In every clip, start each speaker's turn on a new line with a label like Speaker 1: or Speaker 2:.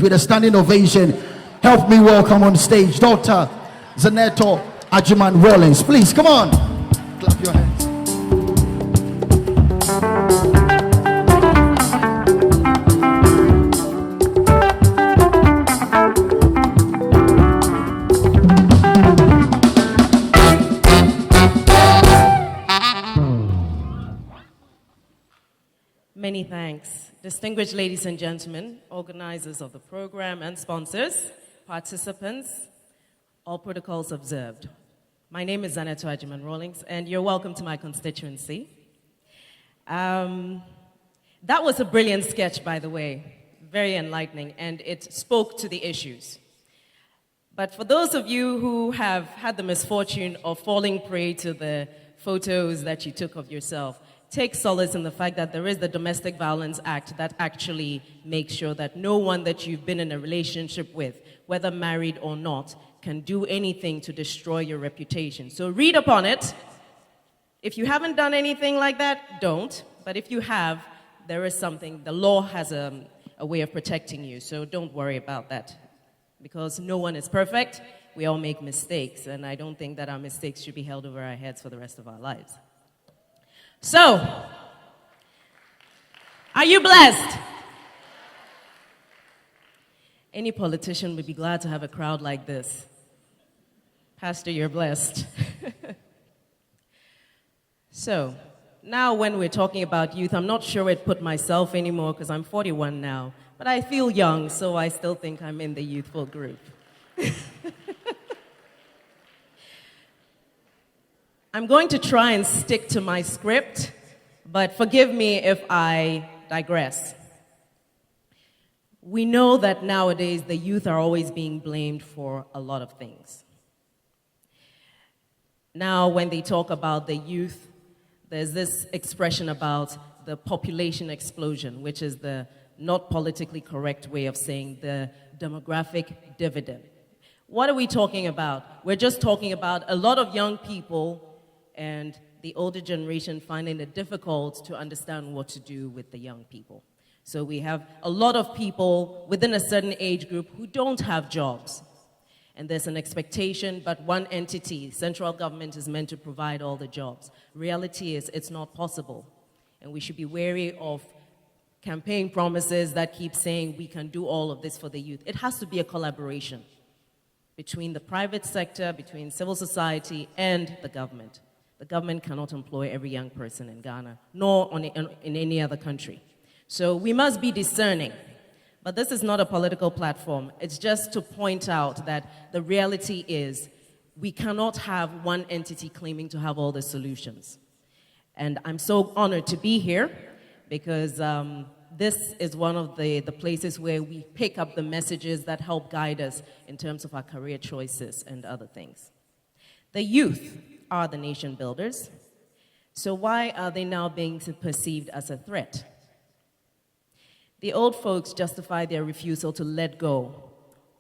Speaker 1: please, with a standing ovation, help me welcome on stage Dr. Zanetor Agyemang Rawlings. Please, come on. Clap your hands.
Speaker 2: Many thanks. Distinguished ladies and gentlemen, organizers of the program and sponsors, participants, all protocols observed. My name is Zanetor Agyemang Rawlings, and you're welcome to my constituency. That was a brilliant sketch, by the way, very enlightening, and it spoke to the issues. But for those of you who have had the misfortune of falling prey to the photos that you took of yourself, take solace in the fact that there is the Domestic Violence Act that actually makes sure that no one that you've been in a relationship with, whether married or not, can do anything to destroy your reputation. So read upon it. If you haven't done anything like that, don't. But if you have, there is something. The law has a way of protecting you, so don't worry about that. Because no one is perfect. We all make mistakes, and I don't think that our mistakes should be held over our heads for the rest of our lives. So, are you blessed? Any politician would be glad to have a crowd like this. Pastor, you're blessed. So, now when we're talking about youth, I'm not sure I'd put myself anymore because I'm 41 now, but I feel young, so I still think I'm in the youthful group. I'm going to try and stick to my script, but forgive me if I digress. We know that nowadays the youth are always being blamed for a lot of things. Now, when they talk about the youth, there's this expression about the population explosion, which is the not politically correct way of saying the demographic dividend. What are we talking about? We're just talking about a lot of young people and the older generation finding it difficult to understand what to do with the young people. So we have a lot of people within a certain age group who don't have jobs. And there's an expectation, but one entity, central government, is meant to provide all the jobs. Reality is it's not possible. And we should be wary of campaign promises that keep saying we can do all of this for the youth. It has to be a collaboration between the private sector, between civil society, and the government. The government cannot employ every young person in Ghana, nor in any other country. So we must be discerning. But this is not a political platform. It's just to point out that the reality is we cannot have one entity claiming to have all the solutions. And I'm so honored to be here because this is one of the places where we pick up the messages that help guide us in terms of our career choices and other things. The youth are the nation builders. So why are they now being perceived as a threat? The old folks justify their refusal to let go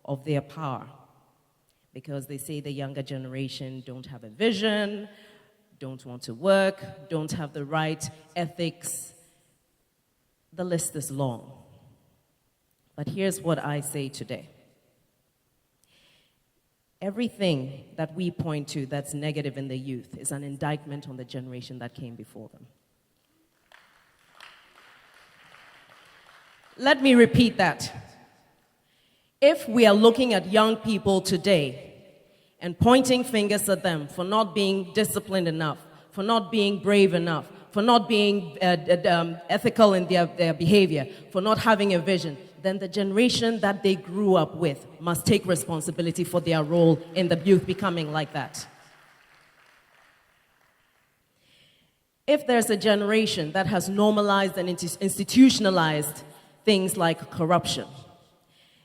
Speaker 2: of their power because they say the younger generation don't have a vision, don't want to work, don't have the right ethics. The list is long. But here's what I say today. Everything that we point to that's negative in the youth is an indictment on the generation that came before them. Let me repeat that. If we are looking at young people today and pointing fingers at them for not being disciplined enough, for not being brave enough, for not being ethical in their behavior, for not having a vision, then the generation that they grew up with must take responsibility for their role in the youth becoming like that. If there's a generation that has normalized and institutionalized things like corruption,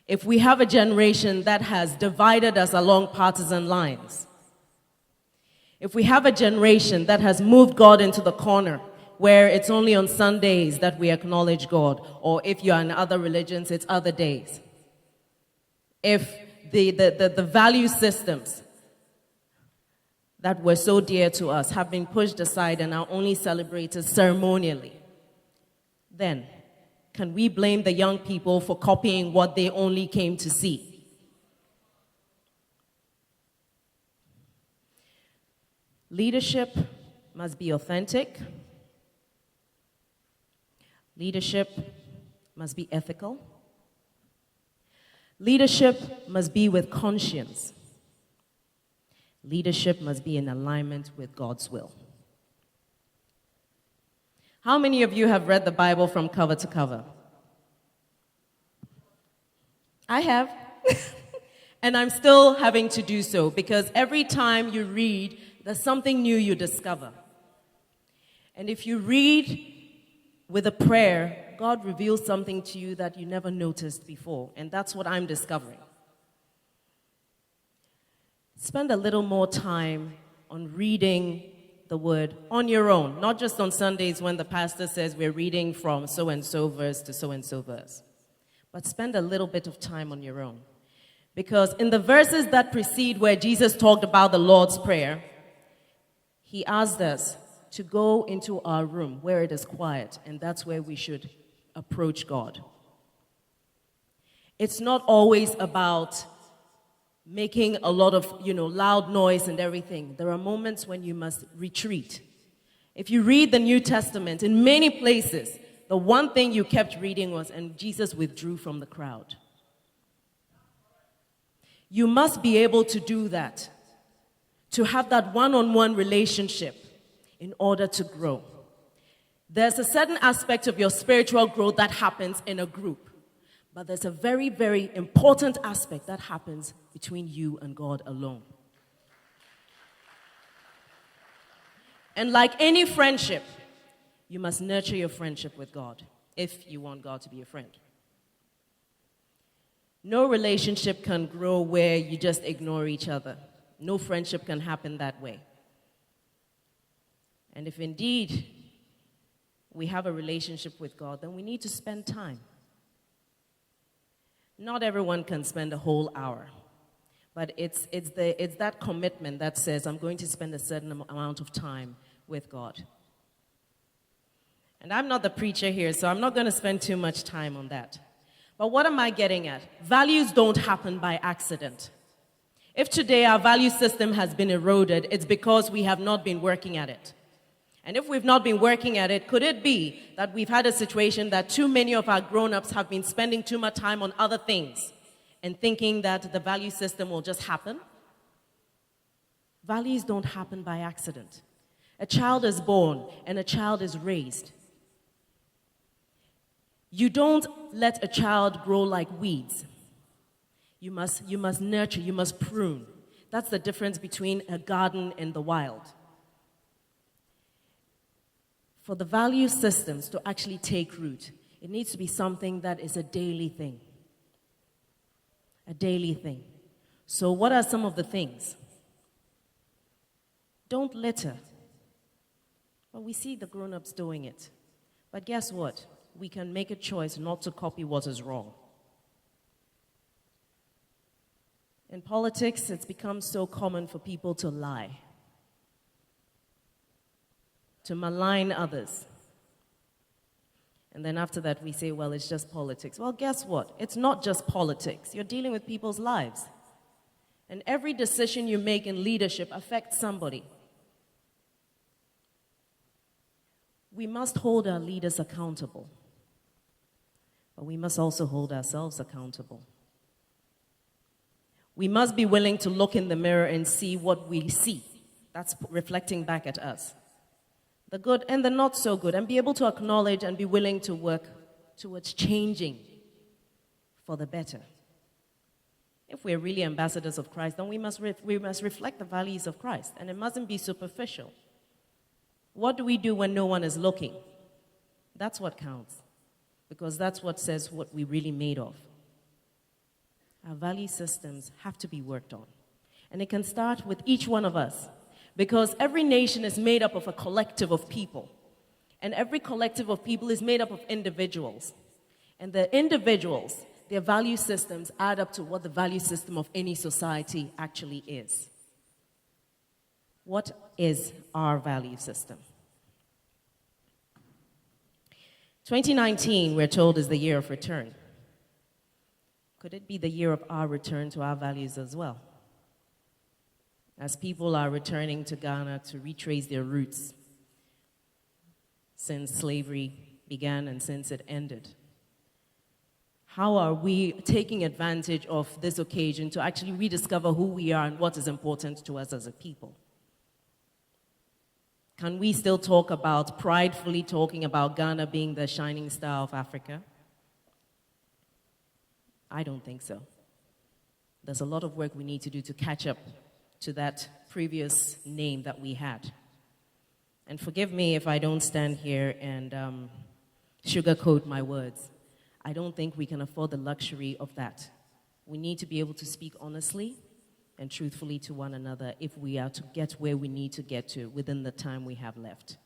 Speaker 2: if we have a generation that has divided us along partisan lines, if we have a generation that has moved God into the corner where it's only on Sundays that we acknowledge God, or if you're in other religions, it's other days. If the value systems that were so dear to us have been pushed aside and are only celebrated ceremonially, then can we blame the young people for copying what they only came to see? Leadership must be authentic. Leadership must be ethical. Leadership must be with conscience. Leadership must be in alignment with God's will. How many of you have read the Bible from cover to cover? I have. And I'm still having to do so because every time you read, there's something new you discover. And if you read with a prayer, God reveals something to you that you never noticed before. And that's what I'm discovering. Spend a little more time on reading the word on your own, not just on Sundays when the pastor says we're reading from so-and-so verse to so-and-so verse. But spend a little bit of time on your own. Because in the verses that precede where Jesus talked about the Lord's Prayer, he asked us to go into our room where it is quiet, and that's where we should approach God. It's not always about making a lot of, loud noise and everything. There are moments when you must retreat. If you read the New Testament, in many places, the one thing you kept reading was, and Jesus withdrew from the crowd. You must be able to do that, to have that one-on-one relationship in order to grow. There's a certain aspect of your spiritual growth that happens in a group. But there's a very, very important aspect that happens between you and God alone. And like any friendship, you must nurture your friendship with God if you want God to be your friend. No relationship can grow where you just ignore each other. No friendship can happen that way. And if indeed we have a relationship with God, then we need to spend time. Not everyone can spend a whole hour, but it's that commitment that says, I'm going to spend a certain amount of time with God. And I'm not the preacher here, so I'm not going to spend too much time on that. But what am I getting at? Values don't happen by accident. If today our value system has been eroded, it's because we have not been working at it. And if we've not been working at it, could it be that we've had a situation that too many of our grown-ups have been spending too much time on other things and thinking that the value system will just happen? Values don't happen by accident. A child is born and a child is raised. You don't let a child grow like weeds. You must nurture, you must prune. That's the difference between a garden and the wild. For the value systems to actually take root, it needs to be something that is a daily thing. A daily thing. So what are some of the things? Don't litter. Well, we see the grown-ups doing it. But guess what? We can make a choice not to copy what is wrong. In politics, it's become so common for people to lie, to malign others. And then after that, we say, well, it's just politics. Well, guess what? It's not just politics. You're dealing with people's lives. And every decision you make in leadership affects somebody. We must hold our leaders accountable. But we must also hold ourselves accountable. We must be willing to look in the mirror and see what we see. That's reflecting back at us. The good and the not so good, and be able to acknowledge and be willing to work towards changing for the better. If we're really ambassadors of Christ, then we must reflect the values of Christ, and it mustn't be superficial. What do we do when no one is looking? That's what counts, because that's what says what we're really made of. Our value systems have to be worked on, and it can start with each one of us. Because every nation is made up of a collective of people. And every collective of people is made up of individuals. And the individuals, their value systems add up to what the value system of any society actually is. What is our value system? 2019, we're told, is the year of return. Could it be the year of our return to our values as well? As people are returning to Ghana to retrace their roots since slavery began and since it ended. How are we taking advantage of this occasion to actually rediscover who we are and what is important to us as a people? Can we still talk about, pridefully talking about Ghana being the shining star of Africa? I don't think so. There's a lot of work we need to do to catch up to that previous name that we had. And forgive me if I don't stand here and sugarcoat my words. I don't think we can afford the luxury of that. We need to be able to speak honestly and truthfully to one another if we are to get where we need to get to within the time we have left.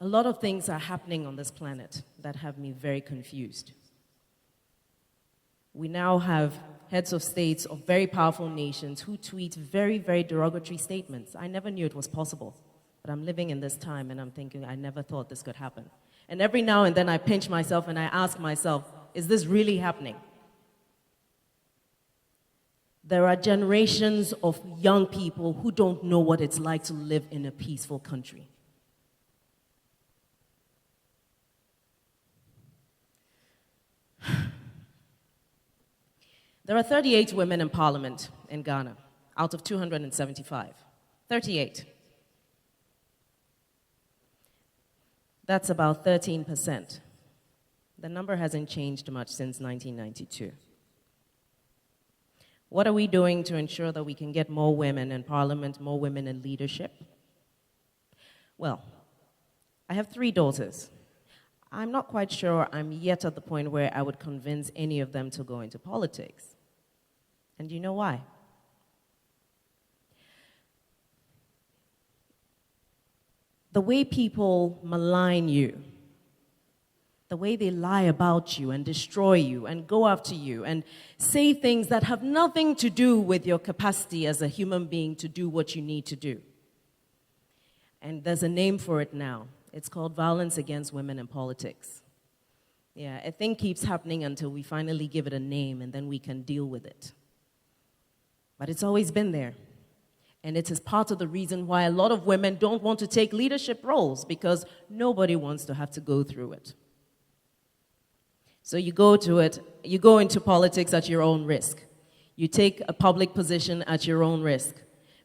Speaker 2: A lot of things are happening on this planet that have me very confused. We now have heads of states of very powerful nations who tweet very, very derogatory statements. I never knew it was possible, but I'm living in this time and I'm thinking, I never thought this could happen. And every now and then I pinch myself and I ask myself, is this really happening? There are generations of young people who don't know what it's like to live in a peaceful country. There are 38 women in parliament in Ghana, out of 275. 38. That's about 13%. The number hasn't changed much since 1992. What are we doing to ensure that we can get more women in parliament, more women in leadership? Well, I have 3 daughters. I'm not quite sure I'm yet at the point where I would convince any of them to go into politics. And you know why? The way people malign you, the way they lie about you and destroy you and go after you and say things that have nothing to do with your capacity as a human being to do what you need to do. And there's a name for it now. It's called violence against women in politics. Yeah, a thing keeps happening until we finally give it a name and then we can deal with it. But it's always been there. And it is part of the reason why a lot of women don't want to take leadership roles, because nobody wants to have to go through it. So you go into politics at your own risk. You take a public position at your own risk,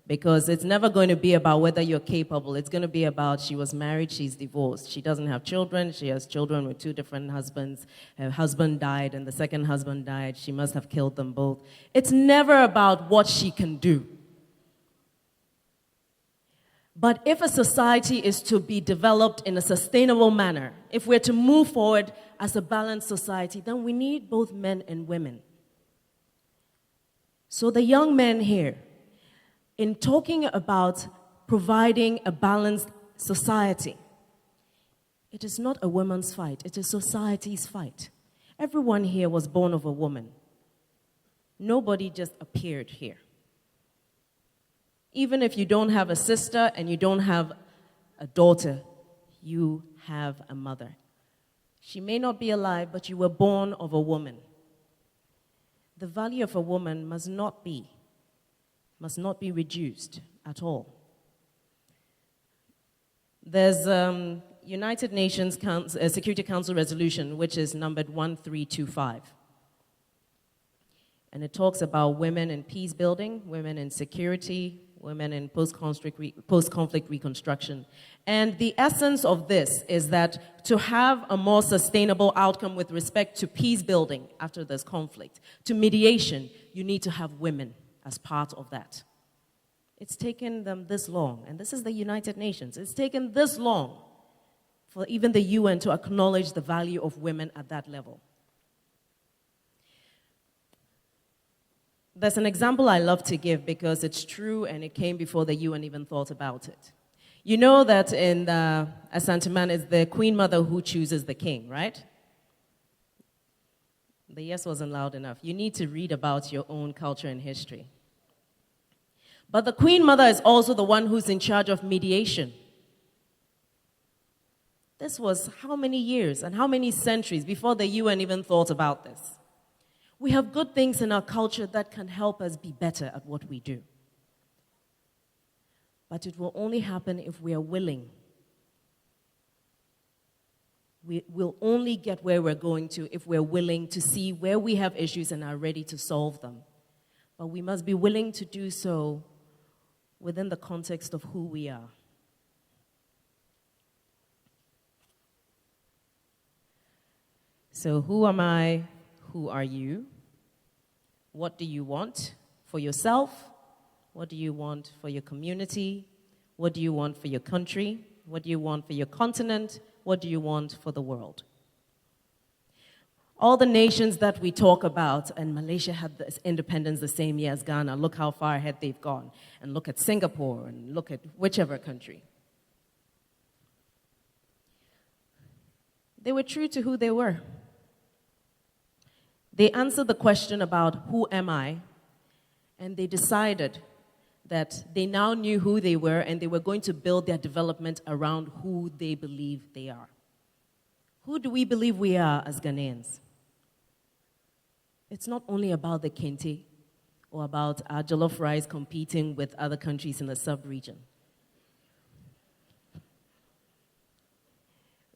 Speaker 2: because it's never going to be about whether you're capable. It's going to be about, she was married, she's divorced. She doesn't have children. She has children with 2 different husbands. Her husband died and the second husband died. She must have killed them both. It's never about what she can do. But if a society is to be developed in a sustainable manner, if we're to move forward as a balanced society, then we need both men and women. So the young men here, in talking about providing a balanced society, it is not a woman's fight, it is society's fight. Everyone here was born of a woman. Nobody just appeared here. Even if you don't have a sister and you don't have a daughter, you have a mother. She may not be alive, but you were born of a woman. The value of a woman must not be reduced at all. There's United Nations Security Council resolution, which is numbered 1325. And it talks about women in peace building, women in security, women in post-conflict reconstruction. And the essence of this is that to have a more sustainable outcome with respect to peace building after there's conflict, to mediation, you need to have women as part of that. It's taken them this long, and this is the United Nations. It's taken this long for even the UN to acknowledge the value of women at that level. There's an example I love to give because it's true and it came before the UN even thought about it. You know that in Asante Man, it's the Queen Mother who chooses the king, right? The yes wasn't loud enough. You need to read about your own culture and history. But the Queen Mother is also the one who's in charge of mediation. This was how many years and how many centuries before the UN even thought about this. We have good things in our culture that can help us be better at what we do. But it will only happen if we are willing. We will only get where we're going to if we're willing to see where we have issues and are ready to solve them. But we must be willing to do so within the context of who we are. So who am I? Who are you? What do you want for yourself? What do you want for your community? What do you want for your country? What do you want for your continent? What do you want for the world? All the nations that we talk about, and Malaysia had this independence the same year as Ghana, look how far ahead they've gone. And look at Singapore, and look at whichever country. They were true to who they were. They answered the question about who am I, and they decided that they now knew who they were and they were going to build their development around who they believe they are. Who do we believe we are as Ghanaians? It's not only about the kente or about our jollof rice competing with other countries in the sub-region.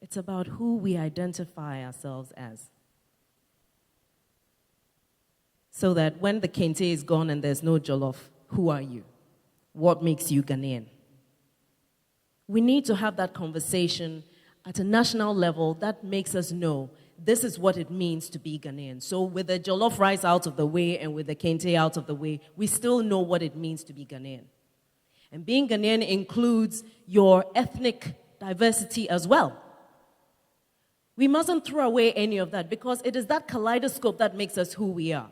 Speaker 2: It's about who we identify ourselves as. So that when the kente is gone and there's no jollof, who are you? What makes you Ghanaian? We need to have that conversation at a national level that makes us know this is what it means to be Ghanaian. So with the jollof rice out of the way and with the kente out of the way, we still know what it means to be Ghanaian. And being Ghanaian includes your ethnic diversity as well. We mustn't throw away any of that because it is that kaleidoscope that makes us who we are.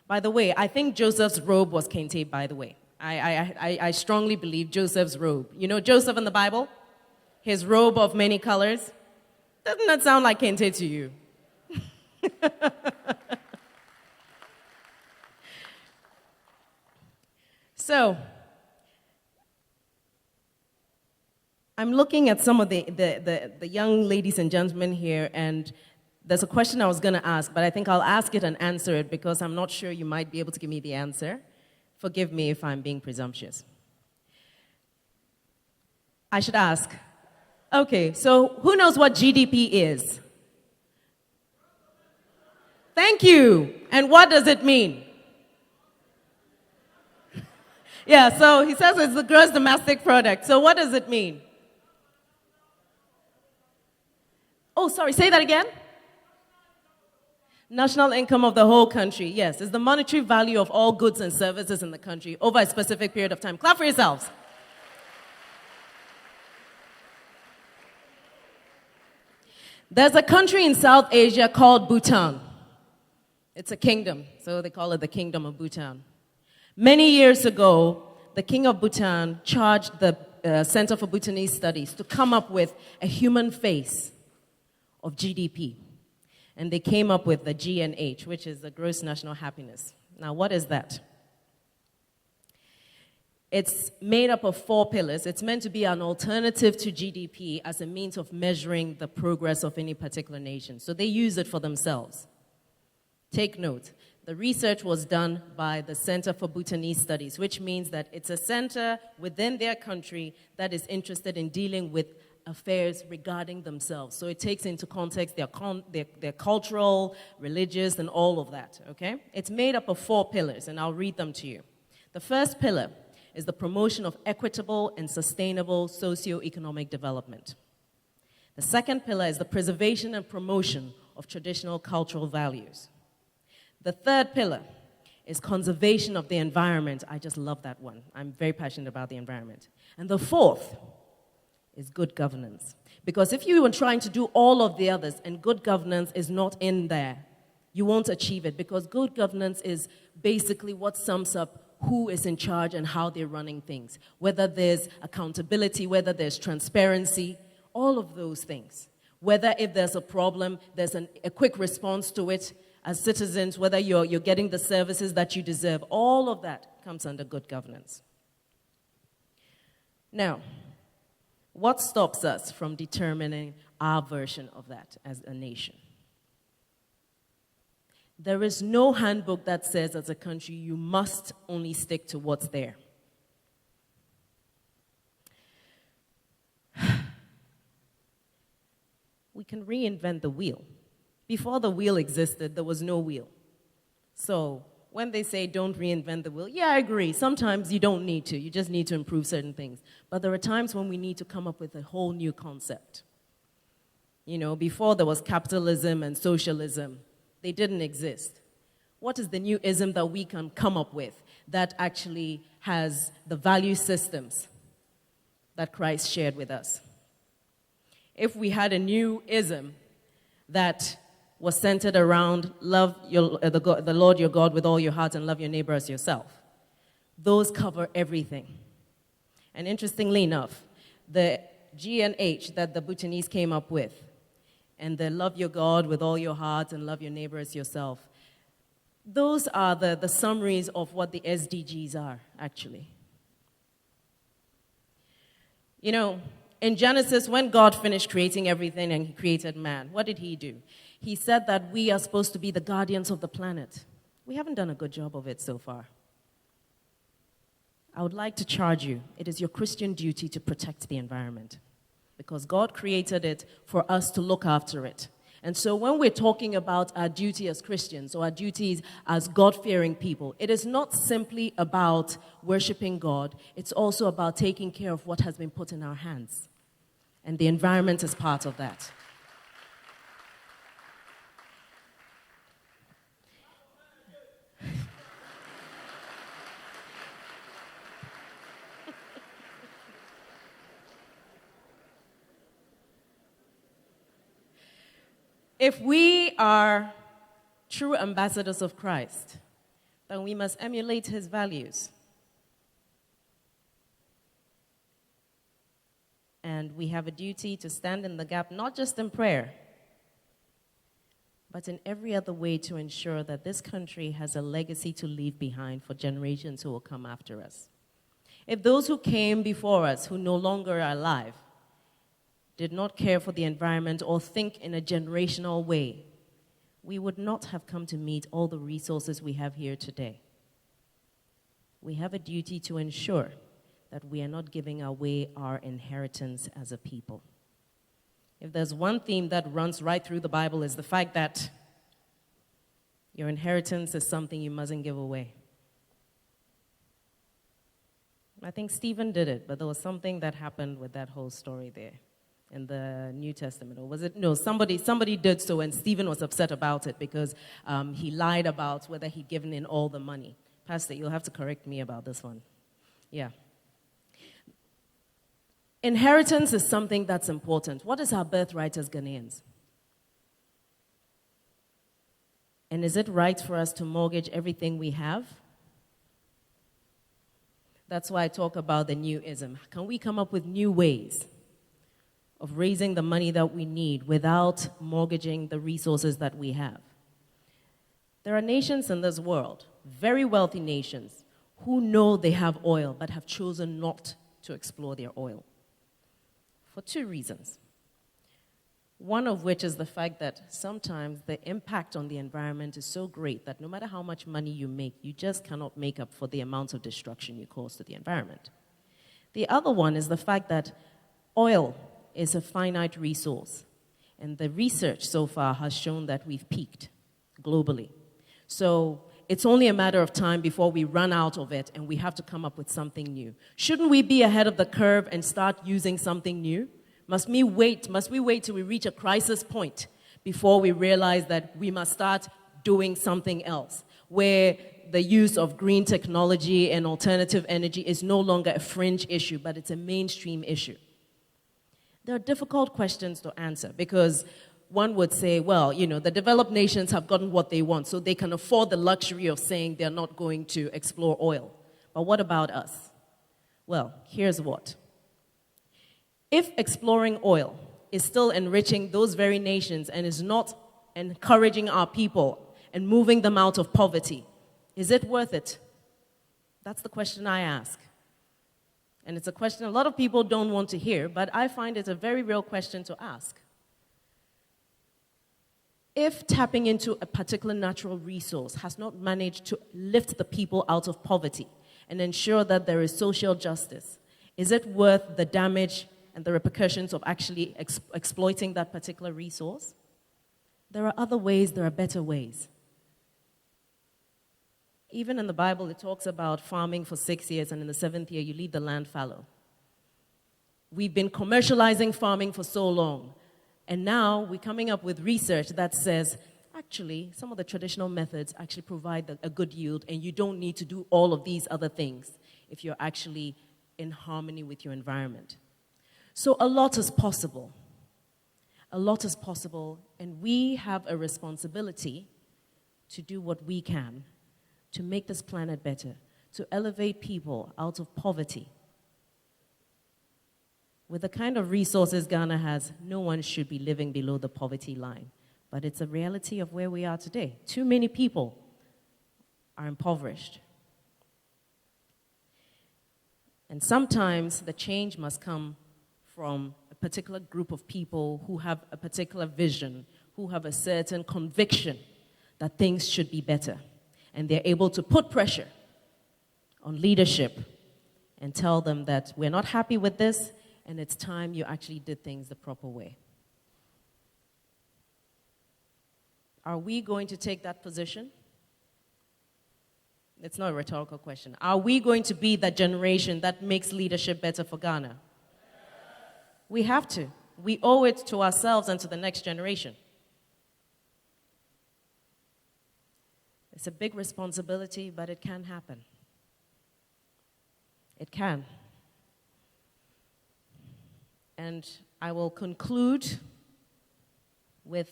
Speaker 2: By the way, I think Joseph's robe was kente, by the way. I strongly believe Joseph's robe. You know Joseph in the Bible? His robe of many colors? Doesn't that sound like kente to you? So, I'm looking at some of the young ladies and gentlemen here, and there's a question I was going to ask, but I think I'll ask it and answer it because I'm not sure you might be able to give me the answer. Forgive me if I'm being presumptuous. I should ask. Okay, so who knows what GDP is? Thank you. And what does it mean? Yeah, so he says it's the gross domestic product. So what does it mean? Oh, sorry, say that again. National income of the whole country, yes, is the monetary value of all goods and services in the country over a specific period of time. Clap for yourselves. There's a country in South Asia called Bhutan. It's a kingdom, so they call it the Kingdom of Bhutan. Many years ago, the king of Bhutan charged the Center for Bhutanese Studies to come up with a human face of GDP. And they came up with the GNH, which is the gross national happiness. Now, what is that? It's made up of 4 pillars. It's meant to be an alternative to GDP as a means of measuring the progress of any particular nation. So they use it for themselves. Take note. The research was done by the Center for Bhutanese Studies, which means that it's a center within their country that is interested in dealing with affairs regarding themselves. So it takes into context their cultural, religious, and all of that, okay? It's made up of 4 pillars, and I'll read them to you. The first pillar is the promotion of equitable and sustainable socio-economic development. The second pillar is the preservation and promotion of traditional cultural values. The third pillar is conservation of the environment. I just love that one. I'm very passionate about the environment. And the fourth is good governance. Because if you were trying to do all of the others and good governance is not in there, you won't achieve it, because good governance is basically what sums up who is in charge and how they're running things. Whether there's accountability, whether there's transparency, all of those things. Whether if there's a problem, there's a quick response to it as citizens, whether you're getting the services that you deserve, all of that comes under good governance. Now, What stops us from determining our version of that as a nation? There is no handbook that says as a country you must only stick to what's there. We can reinvent the wheel. Before the wheel existed, there was no wheel. So when they say don't reinvent the wheel, yeah, I agree. Sometimes you don't need to. You just need to improve certain things. But there are times when we need to come up with a whole new concept. You know, before there was capitalism and socialism, they didn't exist. What is the new ism that we can come up with that actually has the value systems that Christ shared with us? If we had a new ism that was centered around love the Lord your God with all your heart and love your neighbor as yourself, those cover everything. And interestingly enough, the G and H that the Bhutanese came up with, and the love your God with all your heart and love your neighbor as yourself, those are the summaries of what the SDGs are, actually. You know, in Genesis, when God finished creating everything and he created man, what did he do? He said that we are supposed to be the guardians of the planet. We haven't done a good job of it so far. I would like to charge you, it is your Christian duty to protect the environment, because God created it for us to look after it. And so when we're talking about our duty as Christians or our duties as God-fearing people, it is not simply about worshiping God. It's also about taking care of what has been put in our hands. And the environment is part of that. If we are true ambassadors of Christ, then we must emulate his values. And we have a duty to stand in the gap, not just in prayer, but in every other way to ensure that this country has a legacy to leave behind for generations who will come after us. If those who came before us, who no longer are alive, did not care for the environment or think in a generational way, we would not have come to meet all the resources we have here today. We have a duty to ensure that we are not giving away our inheritance as a people. If there's one theme that runs right through the Bible, is the fact that your inheritance is something you mustn't give away. I think Stephen did it, but there was something that happened with that whole story there in the New Testament. Or was it? No, somebody did so, and Stephen was upset about it because he lied about whether he'd given in all the money. Pastor, you'll have to correct me about this one. Yeah. Inheritance is something that's important. What is our birthright as Ghanaians? And is it right for us to mortgage everything we have? That's why I talk about the new ism. Can we come up with new ways of raising the money that we need without mortgaging the resources that we have? There are nations in this world, very wealthy nations, who know they have oil but have chosen not to explore their oil for two reasons. One of which is the fact that sometimes the impact on the environment is so great that no matter how much money you make, you just cannot make up for the amount of destruction you cause to the environment. The other one is the fact that oil is a finite resource, and the research so far has shown that we've peaked globally. So it's only a matter of time before we run out of it and we have to come up with something new. Shouldn't we be ahead of the curve and start using something new? Must we wait till we reach a crisis point before we realize that we must start doing something else, where the use of green technology and alternative energy is no longer a fringe issue, but it's a mainstream issue? There are difficult questions to answer because one would say, well, you know, the developed nations have gotten what they want, so they can afford the luxury of saying they're not going to explore oil. But what about us? Well, here's what. If exploring oil is still enriching those very nations and is not encouraging our people and moving them out of poverty, is it worth it? That's the question I ask. And it's a question a lot of people don't want to hear, but I find it's a very real question to ask. If tapping into a particular natural resource has not managed to lift the people out of poverty and ensure that there is social justice, is it worth the damage and the repercussions of actually exploiting that particular resource? There are other ways, there are better ways. Even in the Bible, it talks about farming for 6 years, and in the 7th year, you leave the land fallow. We've been commercializing farming for so long, and now we're coming up with research that says, actually, some of the traditional methods actually provide a good yield, and you don't need to do all of these other things if you're actually in harmony with your environment. So a lot is possible. A lot is possible, and we have a responsibility to do what we can to make this planet better, to elevate people out of poverty. With the kind of resources Ghana has, no one should be living below the poverty line. But it's a reality of where we are today. Too many people are impoverished. And sometimes the change must come from a particular group of people who have a particular vision, who have a certain conviction that things should be better. And they're able to put pressure on leadership and tell them that we're not happy with this, and it's time you actually did things the proper way. Are we going to take that position? It's not a rhetorical question. Are we going to be that generation that makes leadership better for Ghana? We have to. We owe it to ourselves and to the next generation. It's a big responsibility, but it can happen. It can. And I will conclude with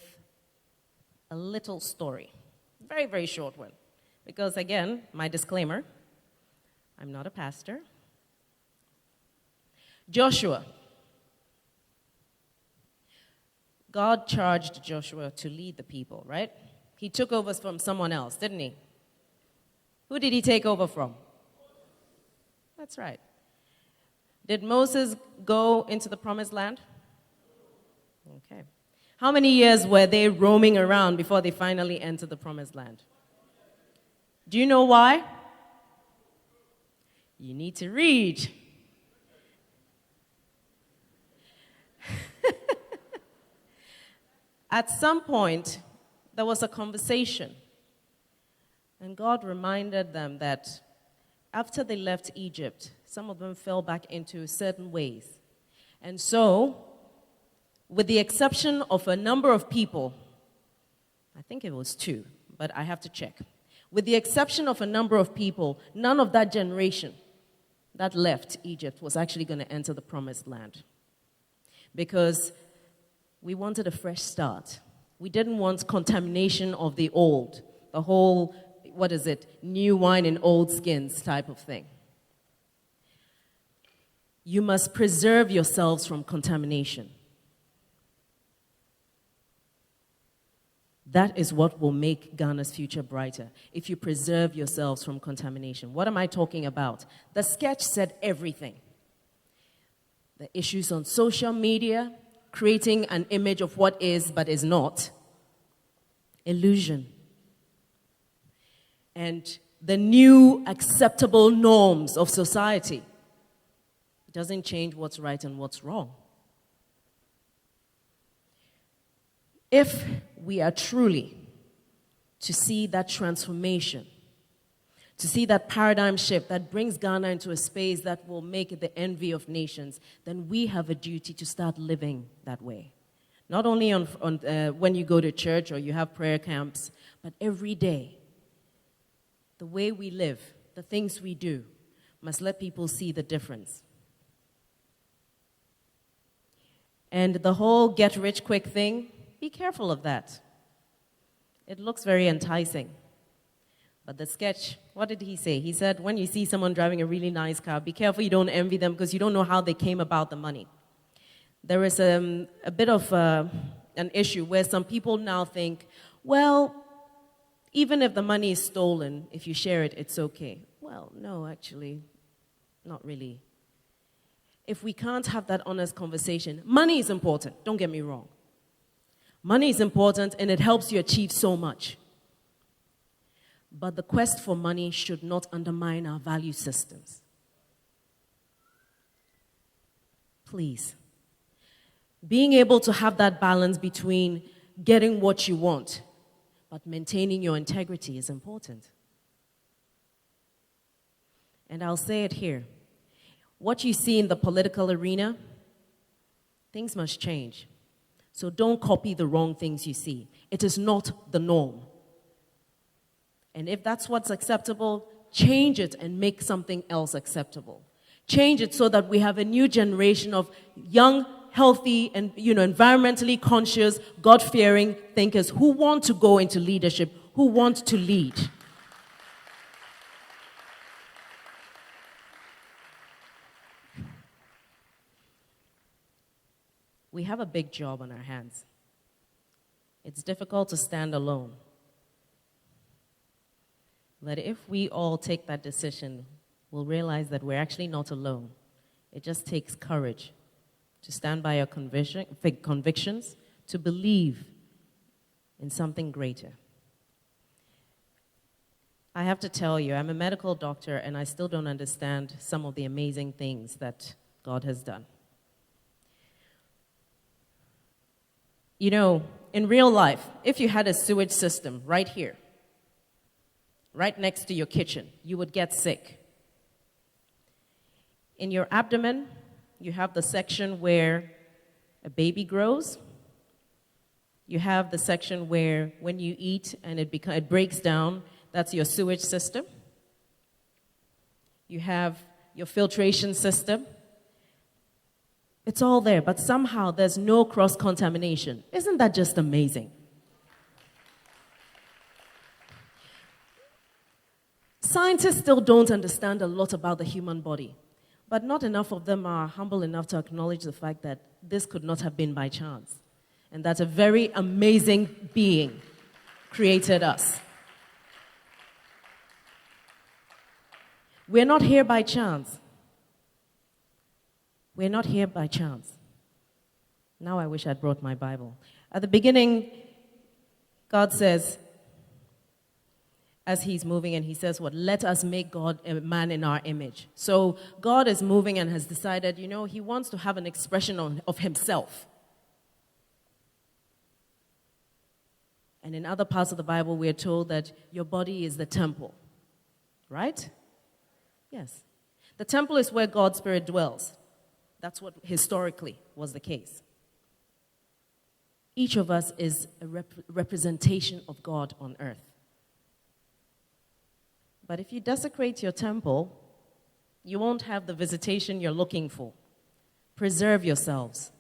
Speaker 2: a little story. Very, very short one. Because again, my disclaimer, I'm not a pastor. Joshua. God charged Joshua to lead the people, right? He took over from someone else, didn't he? Who did he take over from? That's right. Did Moses go into the promised land? Okay. How many years were they roaming around before they finally entered the promised land? Do you know why? You need to read. At some point, there was a conversation, and God reminded them that after they left Egypt, some of them fell back into certain ways. And so, with the exception of a number of people, I think it was 2, but I have to check. With the exception of a number of people, none of that generation that left Egypt was actually going to enter the promised land. Because we wanted a fresh start. We didn't want contamination of the old, the whole, new wine in old skins type of thing. You must preserve yourselves from contamination. That is what will make Ghana's future brighter, if you preserve yourselves from contamination. What am I talking about? The sketch said everything. The issues on social media, creating an image of what is but is not, illusion, and the new acceptable norms of society. It doesn't change what's right and what's wrong. If we are truly to see that transformation, to see that paradigm shift that brings Ghana into a space that will make it the envy of nations, then we have a duty to start living that way. Not only when you go to church or you have prayer camps, but every day. The way we live, the things we do, must let people see the difference. And the whole get-rich-quick thing, be careful of that. It looks very enticing. But the sketch, what did he say? He said, when you see someone driving a really nice car, be careful you don't envy them because you don't know how they came about the money. There is a bit of an issue where some people now think, well, even if the money is stolen, if you share it, it's okay. Well, no, actually, not really. if we can't have that honest conversation, money is important, don't get me wrong. Money is important and it helps you achieve so much. But the quest for money should not undermine our value systems. Please. Being able to have that balance between getting what you want, but maintaining your integrity is important. And I'll say it here. What you see in the political arena, things must change. So don't copy the wrong things you see. It is not the norm. And if that's what's acceptable, change it and make something else acceptable. Change it so that we have a new generation of young, healthy, and environmentally conscious, God-fearing thinkers who want to go into leadership, who want to lead. We have a big job on our hands. It's difficult to stand alone. But if we all take that decision, we'll realize that we're actually not alone. It just takes courage to stand by your convictions, to believe in something greater. I have to tell you, I'm a medical doctor and I still don't understand some of the amazing things that God has done. In real life, if you had a sewage system right here, right next to your kitchen, you would get sick. In your abdomen, you have the section where a baby grows. You have the section where when you eat and it breaks down, that's your sewage system. You have your filtration system. It's all there, but somehow there's no cross-contamination. Isn't that just amazing? Scientists still don't understand a lot about the human body, but not enough of them are humble enough to acknowledge the fact that this could not have been by chance, and that a very amazing being created us. We're not here by chance. We're not here by chance. Now I wish I'd brought my Bible. At the beginning, God says, as he's moving, and he says, let us make God a man in our image. So God is moving and has decided, he wants to have an expression of himself. And in other parts of the Bible, we are told that your body is the temple. Right? Yes. The temple is where God's Spirit dwells. That's what historically was the case. Each of us is a representation of God on earth. But if you desecrate your temple, you won't have the visitation you're looking for. Preserve yourselves.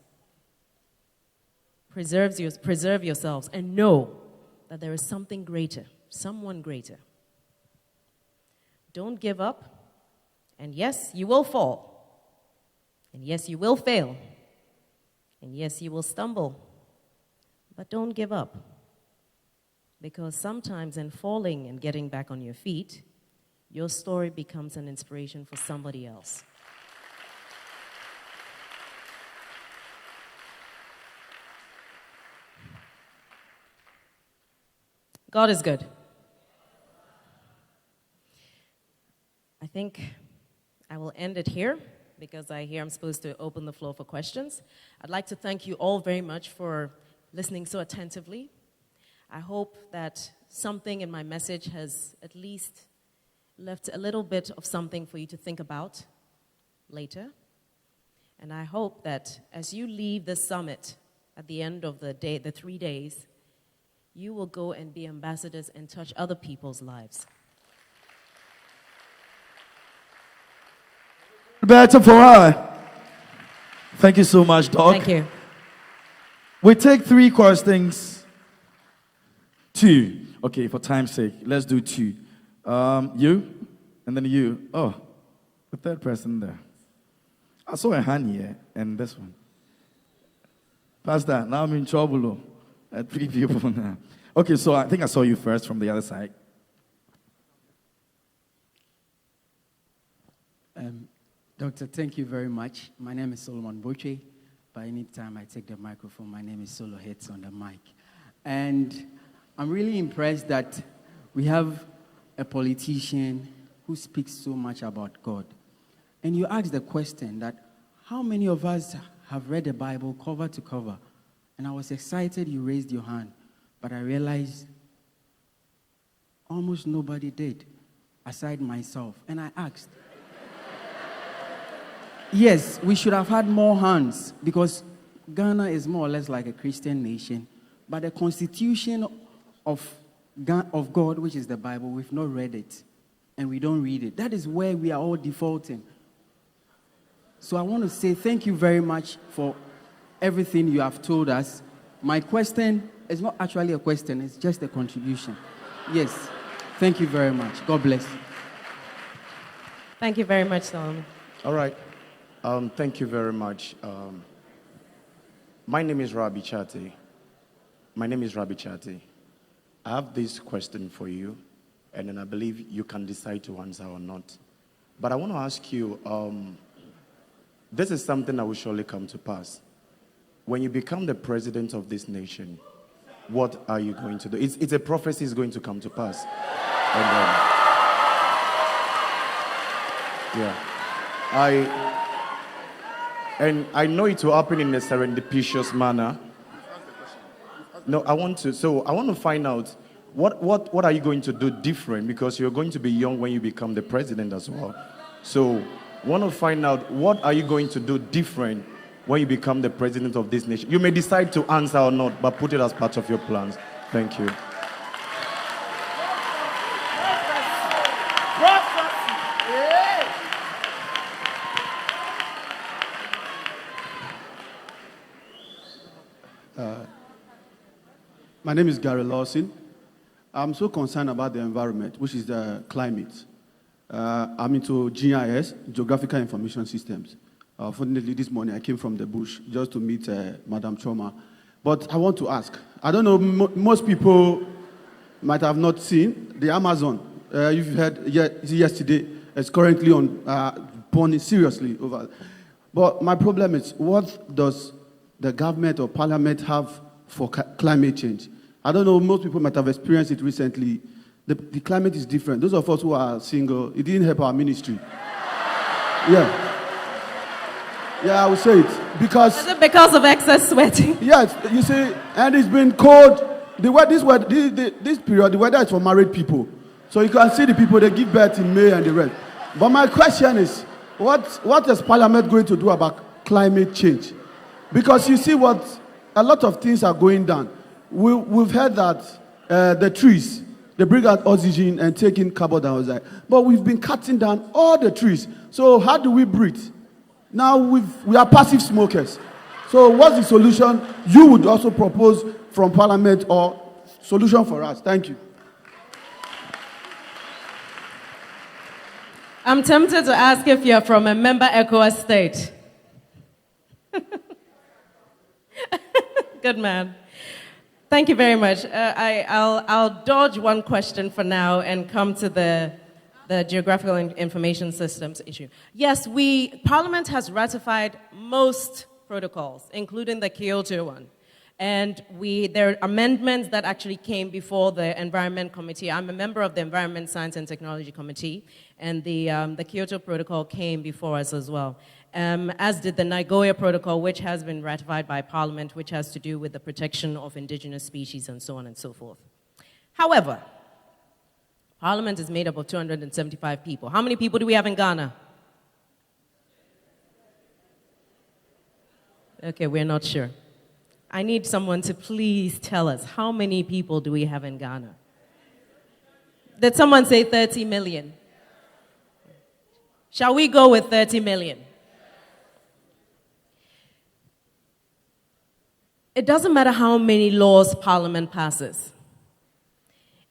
Speaker 2: Preserve yourselves and know that there is something greater, someone greater. Don't give up. And yes, you will fall. And yes, you will fail. And yes, you will stumble. But don't give up. Because sometimes in falling and getting back on your feet, your story becomes an inspiration for somebody else. God is good. I think I will end it here because I hear I'm supposed to open the floor for questions. I'd like to thank you all very much for listening so attentively. I hope that something in my message has at least left a little bit of something for you to think about later. And I hope that as you leave this summit at the end of the day, the 3 days, you will go and be ambassadors and touch other people's lives.
Speaker 1: Better for her. Thank you so much, Doc.
Speaker 2: Thank you.
Speaker 1: We take 3 questions. 2. Okay, for time's sake, let's do 2. You, and then you. Oh, the third person there. I saw a hand here, and this one. Pastor, now I'm in trouble. 3 people now. Okay, so I think I saw you first from the other
Speaker 3: Doctor, thank you very much. My name is Solomon Boche. By any time I take the microphone, my name is Solo Hits on the mic. And I'm really impressed that we have a politician who speaks so much about God. And you asked the question that how many of us have read the Bible cover to cover? And I was excited you raised your hand, but I realized almost nobody did, aside myself. And I asked, yes, we should have had more hands because Ghana is more or less like a Christian nation. But the constitution of God, which is the Bible, we've not read it. And we don't read it. That is where we are all defaulting. So I want to say thank you very much for everything you have told us. My question is not actually a question, it's just a contribution. Yes, thank you very much. God bless.
Speaker 2: Thank you very much, Solomon.
Speaker 4: All right. Thank you very much. My name is Rabi Chate. I have this question for you, and then I believe you can decide to answer or not. But I want to ask you, this is something that will surely come to pass. When you become the president of this nation, what are you going to do? It's a prophecy is going to come to pass. And I know it will happen in a serendipitous manner. No, I want to find out what are you going to do different, because you're going to be young when you become the president as well. So want to find out what are you going to do different when you become the president of this nation. You may decide to answer or not, but put it as part of your plans. Thank you.
Speaker 5: My name is Gary Lawson. I'm so concerned about the environment, which is the climate. I'm into GIS, Geographical Information Systems. Fortunately, this morning I came from the bush just to meet Madam Choma. But I want to ask, I don't know, most people might have not seen the Amazon. You've heard yesterday, it's currently on burning seriously over. But my problem is, what does the government or parliament have for climate change? I don't know, most people might have experienced it recently. The climate is different. Those of us who are single, it didn't help our ministry. Yeah, I would say it. Because...
Speaker 2: Is it because of excess sweating?
Speaker 5: Yes, you see, and it's been cold. This period, the weather is for married people. So you can see the people, they give birth in May and the rest. But my question is, what is Parliament going to do about climate change? Because you see a lot of things are going down. We've heard that the trees, they bring out oxygen and take in carbon dioxide. But we've been cutting down all the trees. So how do we breathe? Now we are passive smokers. So what's the solution you would also propose from Parliament, or solution for us? Thank you.
Speaker 2: I'm tempted to ask if you're from a member ECOWAS state. Good man. Thank you very much. I'll dodge one question for now and come to the geographical information systems issue. Yes, Parliament has ratified most protocols, including the Kyoto one. And there are amendments that actually came before the Environment Committee. I'm a member of the Environment, Science and Technology Committee, and the Kyoto Protocol came before us as well. As did the Nagoya Protocol, which has been ratified by Parliament, which has to do with the protection of indigenous species and so on and so forth. However, Parliament is made up of 275 people. How many people do we have in Ghana? Okay, we're not sure. I need someone to please tell us, how many people do we have in Ghana? Did someone say 30 million? Shall we go with 30 million? It doesn't matter how many laws Parliament passes.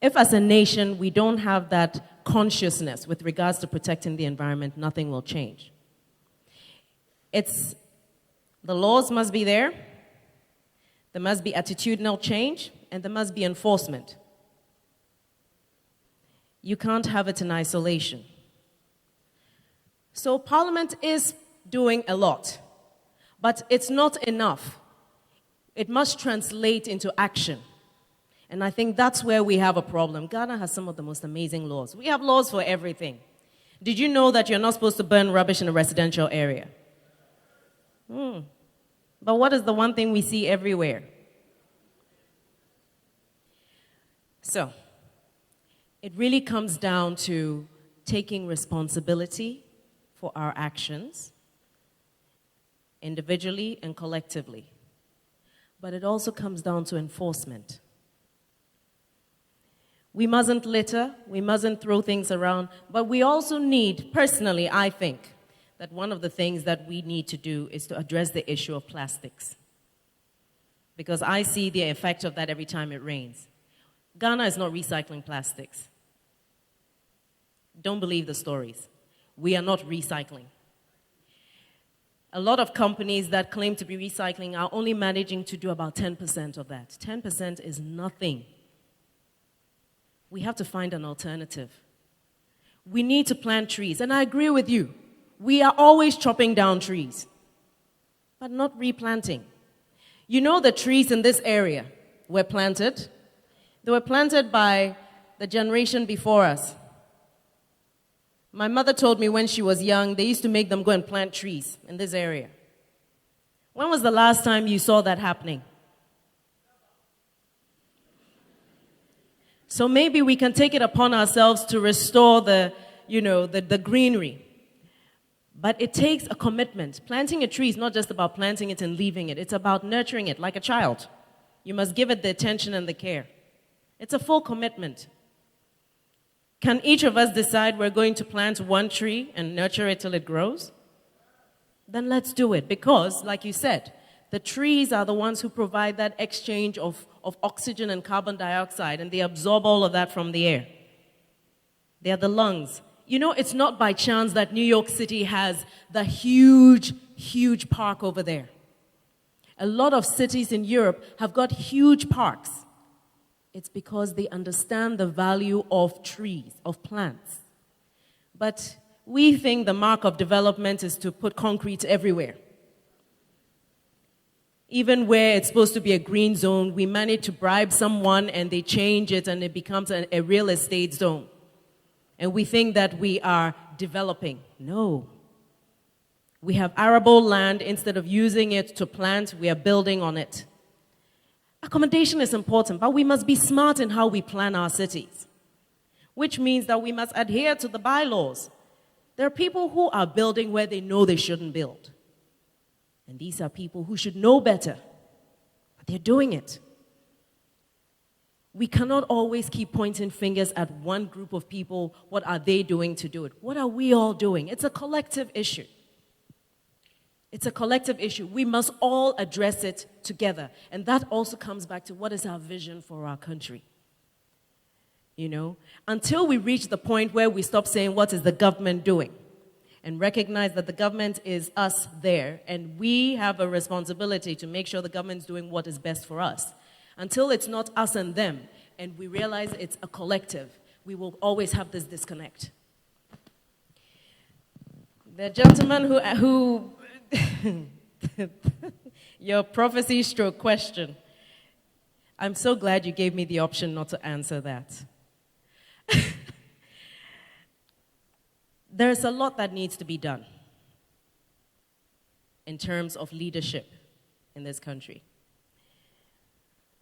Speaker 2: If as a nation we don't have that consciousness with regards to protecting the environment, nothing will change. The laws must be there must be attitudinal change, and there must be enforcement. You can't have it in isolation. So Parliament is doing a lot, but it's not enough. It must translate into action. And I think that's where we have a problem. Ghana has some of the most amazing laws. We have laws for everything. Did you know that you're not supposed to burn rubbish in a residential area? But what is the one thing we see everywhere? So, it really comes down to taking responsibility for our actions, individually and collectively. But it also comes down to enforcement. We mustn't litter, we mustn't throw things around, but we also need, personally, I think, that one of the things that we need to do is to address the issue of plastics. Because I see the effect of that every time it rains. Ghana is not recycling plastics. Don't believe the stories. We are not recycling. A lot of companies that claim to be recycling are only managing to do about 10% of that. 10% is nothing. We have to find an alternative. We need to plant trees, and I agree with you. We are always chopping down trees, but not replanting. You know, the trees in this area were planted. They were planted by the generation before us. My mother told me when she was young, they used to make them go and plant trees in this area. When was the last time you saw that happening? So maybe we can take it upon ourselves to restore the greenery. But it takes a commitment. Planting a tree is not just about planting it and leaving it. It's about nurturing it like a child. You must give it the attention and the care. It's a full commitment. Can each of us decide we're going to plant one tree and nurture it till it grows? Then let's do it. Because, like you said, the trees are the ones who provide that exchange of oxygen and carbon dioxide, and they absorb all of that from the air. They are the lungs. You know, it's not by chance that New York City has the huge, huge park over there. A lot of cities in Europe have got huge parks. It's because they understand the value of trees, of plants. But we think the mark of development is to put concrete everywhere. Even where it's supposed to be a green zone, we manage to bribe someone and they change it and it becomes a real estate zone. And we think that we are developing. No. We have arable land. Instead of using it to plant, we are building on it. Accommodation is important, but we must be smart in how we plan our cities, which means that we must adhere to the bylaws. There are people who are building where they know they shouldn't build. And these are people who should know better, but they're doing it. We cannot always keep pointing fingers at one group of people. What are they doing to do it? What are we all doing? It's a collective issue. It's a collective issue. We must all address it together. And that also comes back to what is our vision for our country. You know, until we reach the point where we stop saying, what is the government doing? And recognize that the government is us there, and we have a responsibility to make sure the government's doing what is best for us. Until it's not us and them, and we realize it's a collective, we will always have this disconnect. The gentleman who your prophecy stroke question, I'm so glad you gave me the option not to answer that. There's a lot that needs to be done in terms of leadership in this country.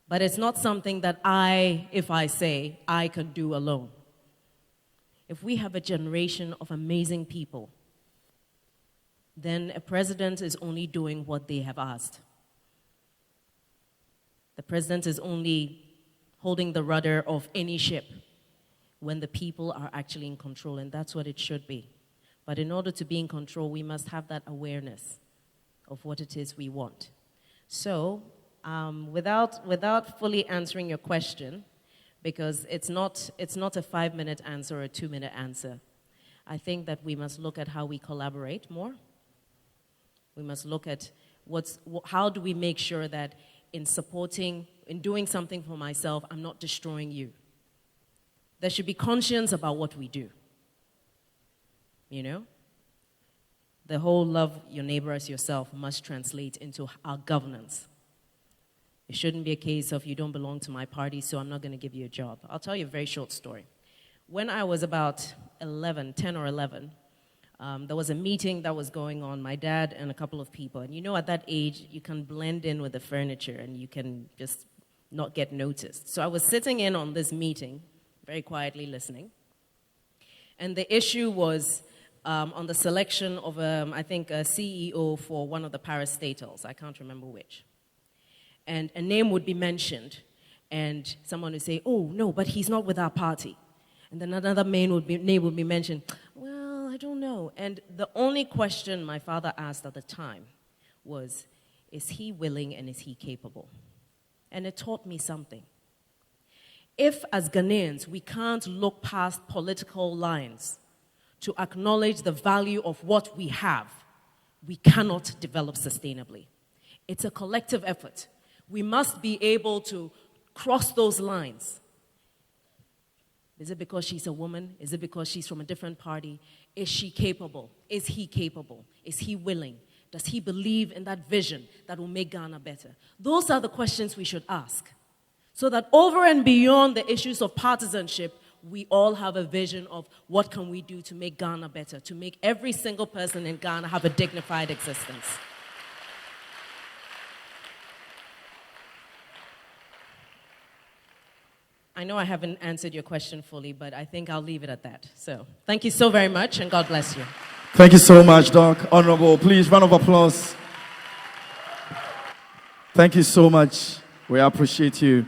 Speaker 2: But it's not something that if I say, I can do alone. If we have a generation of amazing people, then a president is only doing what they have asked. The president is only holding the rudder of any ship when the people are actually in control, and that's what it should be. But in order to be in control, we must have that awareness of what it is we want. So, without fully answering your question, because it's not a 5-minute answer or a 2-minute answer, I think that we must look at how we collaborate more. We must look at how do we make sure that in doing something for myself, I'm not destroying you. There should be conscience about what we do. You know? the whole love your neighbor as yourself must translate into our governance. It shouldn't be a case of you don't belong to my party, so I'm not going to give you a job. I'll tell you a very short story. When I was about 10 or 11, there was a meeting that was going on, my dad and a couple of people. And you know, at that age, you can blend in with the furniture and you can just not get noticed. So I was sitting in on this meeting, very quietly listening. And the issue was on the selection of, I think, a CEO for one of the parastatals. I can't remember which. And a name would be mentioned, and someone would say, oh, no, but he's not with our party. And then another name would be mentioned. Well, I don't know. And the only question my father asked at the time was, is he willing and is he capable? And it taught me something. If, as Ghanaians, we can't look past political lines to acknowledge the value of what we have, we cannot develop sustainably. It's a collective effort. We must be able to cross those lines. Is it because she's a woman? Is it because she's from a different party? Is she capable? Is he capable? Is he willing? Does he believe in that vision that will make Ghana better? Those are the questions we should ask. So that over and beyond the issues of partisanship, we all have a vision of what can we do to make Ghana better, to make every single person in Ghana have a dignified existence. I know I haven't answered your question fully, but I think I'll leave it at that. So thank you so very much, and God bless you.
Speaker 1: Thank you so much, Doc. Honorable, please, round of applause. Thank you so much. We appreciate you.